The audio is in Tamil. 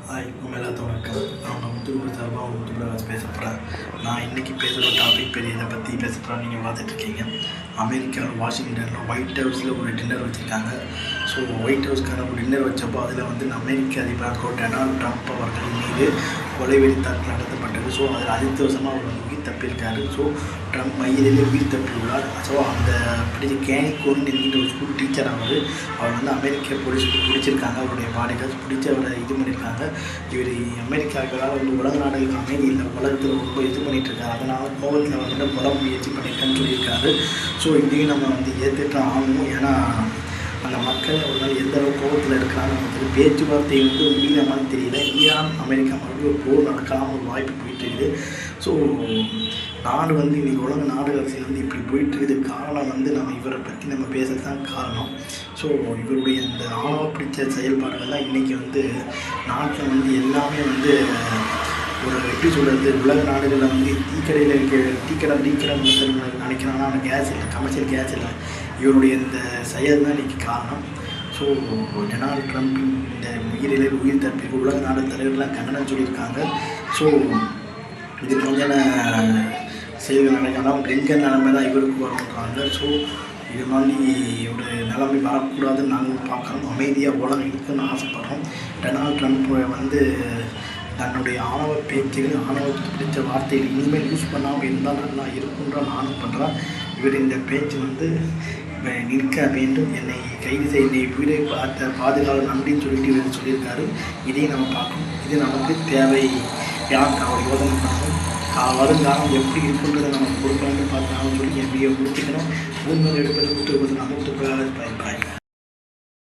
எல்லாத்துக்கும் வணக்கம். நான் முத்துக்குடி சார்பாக முத்துக்குடி பேச போகிறேன். நான் இன்றைக்கி பேசுகிற டாபிக் பெரிய இதை பற்றி பேச போகிறேன். நீங்கள் பார்த்துட்ருக்கீங்க, அமெரிக்காவில் வாஷிங்டனில் ஒயிட் ஹவுஸில் ஒரு டின்னர் வச்சுருக்காங்க. ஸோ ஒயிட் ஹவுஸ்க்கான ஒரு டின்னர் வச்சப்போ அதில் வந்து அமெரிக்க அதிபர் டொனால்ட் ட்ரம்ப் அவர்களின் மீது கொலைவெறி தாக்குதல் நடத்தப்பட்டது. ஸோ அதில் அதிர்ஷ்டவசமாக அவர் உயிர் தப்பியிருக்காரு. ஸோ ட்ரம்ப் மையிலே உயிர் தப்பியுள்ளார். ஸோ அந்த படித்த கேனி கோரின் என்கின்ற ஒரு ஸ்கூல் டீச்சர் அவர் வந்து அமெரிக்க போலீஸுக்கு பிடிச்சிருக்காங்க. அவருடைய பாடிகார்ட்ஸ் பிடிச்சி அவரை இது பண்ணியிருக்காங்க. இவர் அமெரிக்காவுக்காக வந்து உலக நாடுகளுக்கு அமைதி இல்லை, உலகத்தில் ரொம்ப இது பண்ணிகிட்ருக்காரு. அதனால் கோவத்தில் வந்து கொலை முயற்சி பண்ணியிருக்கேன்னு சொல்லியிருக்காரு. ஸோ இதையும் நம்ம வந்து ஏற்றுட்டு ஆகணும். ஏன்னா அந்த மக்கள் ஒரு நாள் எந்த அளவு கோபத்தில் இருக்கிறாங்க நமக்கு பேச்சுவார்த்தை வந்து முடியல மாதிரி தெரியல. ஈரான் அமெரிக்கா மறுபடியும் ஒரு போர் நடக்கலாம் ஒரு வாய்ப்பு போயிட்டுருக்குது. ஸோ நாடு வந்து இன்றைக்கி உலக நாடு அரசியல் வந்து இப்படி போயிட்டுருக்குது. காரணம் வந்து நம்ம இவரை பற்றி நம்ம பேசுறது தான் காரணம். ஸோ இவருடைய இந்த ஆணவ பிடிச்ச செயல்பாடுகள் தான் இன்றைக்கி வந்து நாட்டில் வந்து எல்லாமே வந்து ஒரு எப்படி சொல்கிறது, உலக நாடுகளில் வந்து டீக்கடையில் இருக்க டீக்கடை நினைக்கிறாங்கன்னா அந்த கேஸ் இல்லை, கமர்ஷியல் கேஸ் இல்லை. இவருடைய இந்த செயல் தான் இன்றைக்கி காரணம். ஸோ டொனால்ட் ட்ரம்ப் இந்த உயிர் தப்பிற்கு உலக நாடு தலைவர்கள்லாம் கண்டனம் சொல்லியிருக்காங்க. ஸோ இது கொஞ்சம் செயல்கள் நடக்கலாம். பிளிங்கன் நிலைமை தான் இவருக்கு வருன்றாங்க. ஸோ இது மாதிரி ஒரு நிலைமை வரக்கூடாதுன்னு நாங்கள் பார்க்குறோம். அமைதியாக உலகம் இருக்குன்னு ஆசைப்படுறோம். டொனால்ட் ட்ரம்ப் வந்து தன்னுடைய ஆணவ பேச்சுகள், ஆணவத்துக்கு பிடிச்ச வார்த்தைகள் இனிமேல் யூஸ் பண்ணாமல் இருந்தால் நல்லா இருக்குன்ற நானும் பண்ணுறேன். இவர் இந்த பேச்சு வந்து நிற்க வேண்டும், என்னை கைது செய்ய, என்னை உயிரை பார்த்த பாதுகாவலர் நன்றின்னு சொல்லிட்டு இவர் சொல்லியிருக்காரு. இதையும் நம்ம பார்க்கணும். இது நமக்கு தேவை. யாருக்கு அவர் யோசனை பண்ணணும், வருங்காலம் எப்படி இருக்குன்றதை நம்ம கொடுக்கலான்னு பார்த்தாலும் சொல்லி என் வீடியோ முடிச்சுக்கிறேன். உண்மையில் எடுப்பது கொடுத்து நமக்கு பாய்.